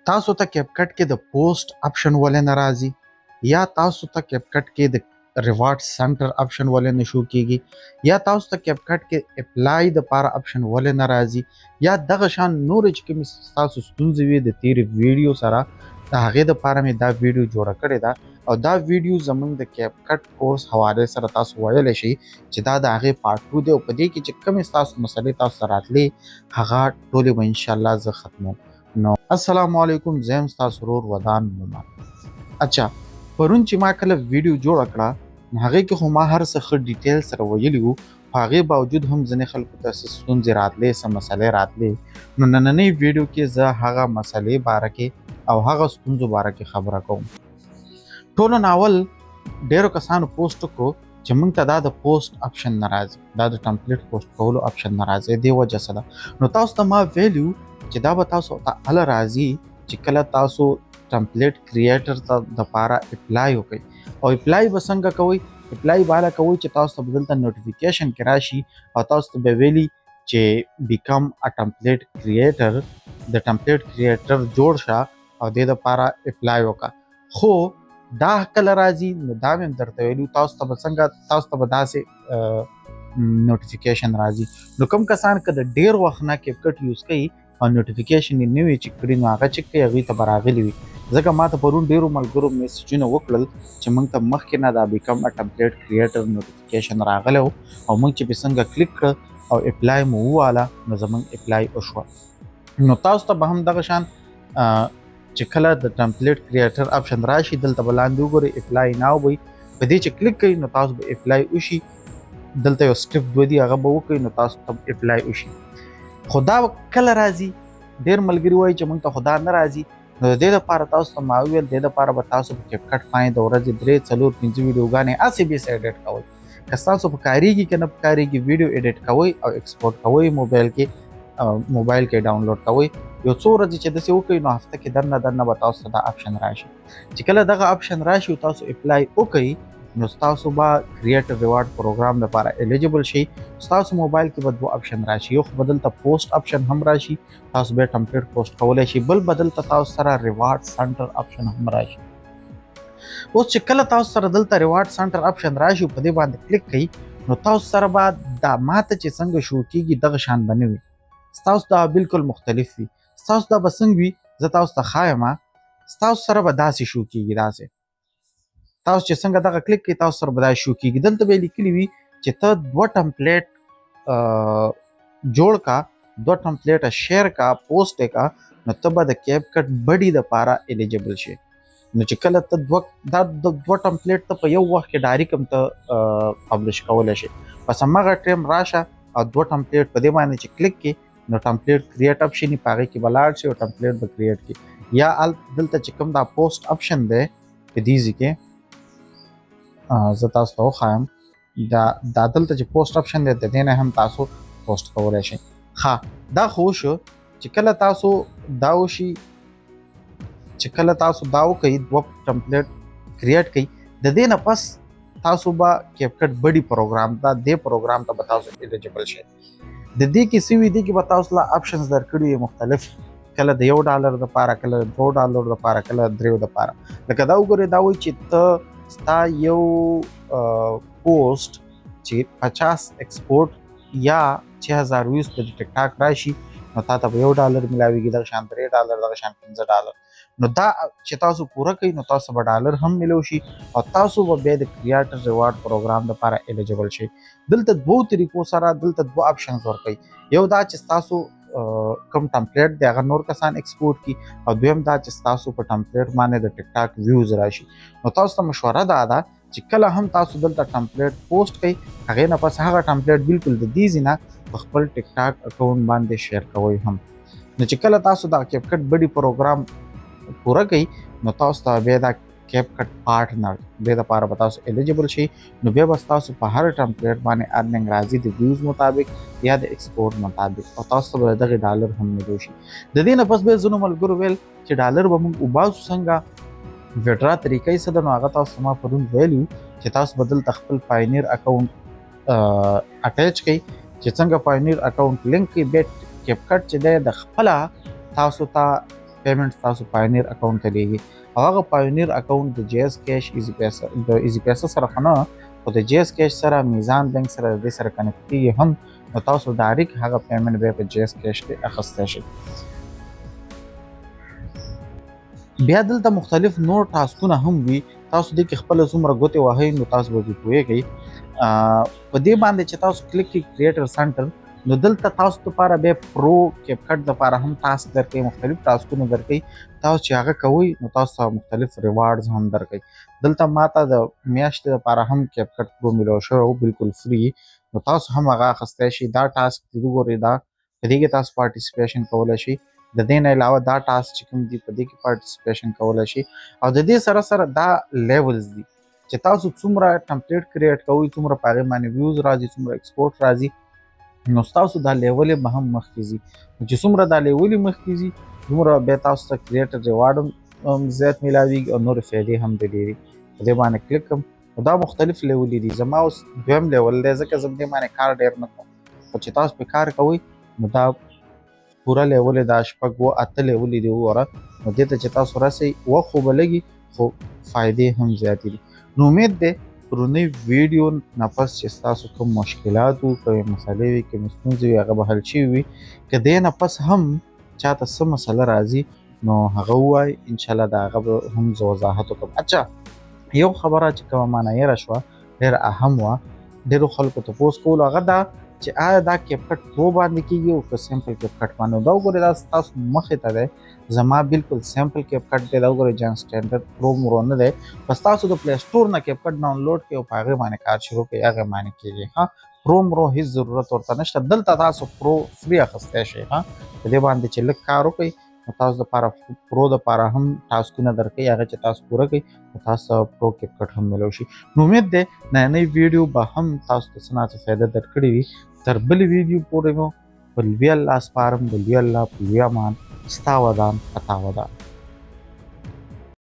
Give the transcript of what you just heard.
تاسو ته کیپکټ کې د پوسټ اپشن ولې نه راځي یا تاسو ته کیپکټ کې د ریوارډ سنټر اپشن ولې نه شو کیږي یا تاسو ته کیپکټ کې اپلای د پاره اپشن ولې نه راځي یا دغه شان نور چې کوم تاسو ستونزې وي د تیری ویډیو سره د هغې دپاره مې دا ویډیو جوړه کړې ده او دا ویډیو زموږ د کیپکټ کورس حواله سره تاسو ویلی شئ چې دا د هغې پارټ 2 دی او په دې کې چې کومې ستاسو مسلې تاسو ته راتلې هغه ټولې به انشاءالله زه ختموم. نو السلام علیکم، زه یم ستاسو ورور ودان مومن. اچھا، پرون چې ما کله ویډیو جوړه کړه نو هغې کې خو ما هر څه ښه ډیټیل سره ویلي وو، خو هغې باوجود هم ځینې خلکو ته څه ستونزې راتلې، څه مسلې راتلې. نو نننۍ ویډیو کې زه هغه مسلې باره کې او هغه ستونزو باره کې خبره کوم. ټولو ناول ډیرو کسانو پوسټ وکړو چې موږ ته دا د پوسټ اپشن نه راځي، دا د ټمپلیټ پوسټ کولو اپشن نه راځي. دې وجه څه ده؟ نو تاسو ته ما ویلي چې دا به تاسو ته هله راځي چې کله تاسو ټمپلیټ کریټر ته دپاره اپلای وکړئ. او اپلای به څنګه کوئ؟ اپلای به هله کوئ چې تاسو ته به دلته نوټیفیکیشن کې راشي او تاسو ته به ویلي چې بیکم ا ټمپلیټ کریټر، د ټمپلیټ کریټر جوړ شه او دې دپاره اپلای وکړه. خو دا کله راځي؟ نو دا مې هم درته ویلي تاسو ته به څنګه، تاسو ته به داسې نوټیفیکیشن راځي. نو کوم کسان که د ډیر وخت نه کیپکټ یوز کوي او نوټیفیکیشن یې نه وي چک کړي نو هغه چک کوي، هغوی ته به راغلي وي. ځکه ما ته پرون ډیرو ملګرو میسیجونه وکړل چې موږ ته مخکې نه دا بیکم ا ټمپلیټ کریټر نوټیفیکیشن راغلی و او موږ چې پې څنګه کلیک کړه او اپلای مو وواله نو زموږ اپلای وشوه. نو تاسو ته به هم دغه شان چې کله د ټمپلیټ کریټر اپشن راشي دلته به لاندې وګورئ اپلای ناو به په دې چې کلیک کوئ نو تاسو به اپلای وشي. دلته یو سټپ 2 دی هغه به وکړئ نو تاسو ته اپلای وشي. خو دا کله راځي؟ ډېر ملګري وایي چې موږ ته خو دا نه راځي. نو د دې دپاره تاسو ته ما وویل دې دپاره به تاسو په کیپکټ باندې د ورځې 3 4 5 ویډیوګانې هسې بېسه ایډیټ کوئ. که ستاسو په کارېږي که نه په کارېږي ویډیو ایډیټ کوئ او ایکسپورټ کوئ موبایل کې ډاونلوډ کوئ. یو څو ورځې چې داسې وکړئ نو هفته کې دننه به تاسو ته دا اپشن راشي. چې کله دغه اپشن راشي او تاسو اپلای وکړئ نو ستاسو به کریټر ریوارډ پروګرام لپاره الیجیبل شئ. ستاسو موبایل کې به 2 اپشن راشي، یو خو به دلته پوسټ اپشن هم راشي، تاسو به ټمپلیټ پوسټ کولی شئ، بل به دلته تاسو سره ریوارډ سنټر اپشن هم راشي. اوس چې کله تاسو سره دلته ریوارډ سنټر اپشن راشي په دې باندې کلیک کوئ نو تاسو سره به دا ماته چې څنګه شروع کېږي دغه شان به نه وي، ستاسو دا بالکل مختلف وي. ستاسو دا به څنګه وي زه تاسو ته ښایمه. ستاسو سره به داسې شروع کېږي، داسې تاسو چې څنګه دغه کلیک کوئ تاسو سره به دا شروع کېږي. دلته به یې لیکلي وي چې ته 2 ټمپلیټ جوړ کا، 2 ټمپلیټه شیر کا، پوسټ یې کا، نو ته به د کیپکټ بډي دپاره الیجیبل شي. نو چې کله ته دا 2 ټمپلیټ ته په یو وخت کې ډایرکټ هم ته پبلش کولی شي. بس هماغه ټایم راشه او 2 ټمپلیټ په دې باندې چې کلیک کړي نو ټمپلیټ کریټ اپشن یې په هغې کې به لاړ شي او ټمپلیټ به کریټ کړي. یا دلته چې کوم دا پوسټ اپشن دی په دې ځای کې زه تاسو ته وښایم، دا دلته چې پوسټ اپشن دی د دې نه هم تاسو پوسټ کولی شئ. ښه، دا خو وشو چې کله تاسو دا وشي، چې کله تاسو دا وکئ 2 ټمپلیټ کریټ کړئ د دې نه پس تاسو به کیپکټ بډي پروګرام ته، دې پروګرام ته به تاسو الیجیبل شئ. د دې کې څه وي، دې کې به تاسو له اپشنز درکړي وي مختلف، کله د $1 دپاره، کله د $2 دپاره، کله 3 دپاره. لکه دا وګورئ، دا وایي چې ته ستا یو پوسټ چې 50 ایکسپورټ یا 6000 ویوز په ټیک ټاک راشي نو تا ته به $1 ملاویږي، دغه شان $3، دغه شان $15. نو دا چې تاسو پوره کوئ نو تاسو به ډالر هم ملو شي او تاسو به بیا د کریټر ریوارډ پروګرام دپاره الیجیبل شئ. دلته 2 طریقو سره دلته 2 اپشنز ورکوي. یو دا چې ستاسو کوم ټمپلیټ دی هغه نور کسان ایکسپورټ کړي، او دویم دا چې ستاسو په ټمپلیټ باندې د ټیک ټاک ویوز راشي. نو تاسو ته مشوره دا ده چې کله هم تاسو دلته ټمپلیټ پوسټ کوئ هغې نه پس هغه ټمپلیټ بالکل د دې ځای نه په خپل ټیک ټاک اکاونټ باندې شیر کوئ هم. نو چې کله تاسو دا کیپکټ بډي پروګرام پوره کوئ نو تاسو ته بیا دا کیپکټ پارټنر دې دپاره به تاسو الیجیبل شئ. نو بیا به ستاسو په هر ټمپلیټ باندې ارننګ راځي د ویوز مطابق یا د ایکسپورټ مطابق، او تاسو ته به د دغې ډالر هم ملو شي. د دې نه پس بیا ځینو ملګرو ویل چې ډالر به موږ وباسو څنګه؟ ویډرا طریقه یې څه ده؟ نو هغه تاسو ته ما پرون ویلي چې تاسو به دلته خپل پاینیر اکاونټ اټیچ کړئ. چې څنګه پاینیر اکاونټ لینک کړئ بیا کیپکټ چې دی د خپله تاسو ته پیمنټ تاسو پاینیر اکاونټ ته لیږي او هغه پاینیر اکاونټ د جی اس کیش ایزی پیسه سره خو نه خو د جی اس کیش سره میزان بانک سره د دې سره کنیکټ کیږي هم نو تاسو ډایرکټ هغه پیمنټ به په جی اس کیش کې اخیستی شئ. بیا دلته مختلف نور ټاسکونه هم وي، تاسو دې کې خپله څومره ګوتې وهئ نو تاسو به پرې پوهېږئ. په دې باندې چې تاسو کلیک کړئ کریټر سنټر نو دلته تاسو دپاره بیا پرو کیپ کټ دپاره هم ټاسک درکوي، مختلف ټاسکونه درکوي. تاسو چې هغه کوئ نو تاسو ته مختلف ریوارډز هم درکوي. دلته ماته د میاشتې دپاره هم کیپ کټ پرو میلاو شوی و بالکل فری، نو تاسو هم هغه اخیستی شئ. دا ټاسک وګورئ، دا په دې کې تاسو پارټیسپیشن کولی شئ. د دې نه علاوه دا ټاسک چې کوم دي په دې کې پارټیسپیشن کولی شي او د دې سره سره دا لیولز دي چې تاسو څومره ټمپلیټ کریټ کوئ، څومره په هغې باندې ویوز راځي، څومره ایکسپورټ راځي، نو ستاسو دا لیولې به هم مخکې ځي. چې څومره دا لیولې مخکې ځي دومره بیا تاسو ته کریټر ریوارډ هم زیات میلاویږي او نورې فایدې هم د ډېرې. په دې باندې کلیک کوم نو دا مختلف لیولې دي. زما اوس دویم لیول دی ځکه زه په دې باندې کار ډېر نه کوم، خو چې تاسو پرې کار کوئ نو دا پوره لیول دا شپږ و اته لیولې دي وګوره، نو دې ته چې تاسو راسئ وخت خو به لګي خو فایدې هم زیاتې دي. نو امید دی پرونی ویډیو نه پس چې ستاسو کوم مشکلات وو، کومې مسلې وي، کومې ستونزې وي، هغه به حل شوي وي. که دې نه پس هم چاته څه مسله راځي نو هغه ووایي، انشاءالله د هغه به هم زه وضاحت وکړم. اچھا یو خبره چې کومه مانه یېره شوه ډېره اهم وه، ډېرو خلکو تپوس کولو هغه دا چې آیا دا کیپ کټ پرو باندې کیږي او که سیمپل کیپ کټ باندې. دا وګورئ دا ستاسو مخې ته دی، زما بالکل سیمپل کیپ کټ دی. دا وګورئ جان سټنډرډ پرو مرو نه دی، بس تاسو د پلی سټور نه کیپ کټ ډاونلوډ کړئ او په هغې باندې کار شروع کړئ، هغې باندې کیږي. ها پرو مرو هیڅ ضرورت ورته نشته. دلته تاسو پرو فری اخیستی شئ. ها په دې باندې چې لږ کار وکړئ نو تاسو دپاره پرو دپاره هم ټاسکونه درکوي، هغه چې تاسو پوره کړئ نو تاسو ته پرو کیپ کټ هم میلاو شي. نو امید دی نننۍ ویډیو به هم تاسو ته څه نه څه فایده درکړې وي. تر بلې ویډیو پورې مو په لوی الله سپارم، د لوی الله په لوی امان. ستا ودان پتا ودان.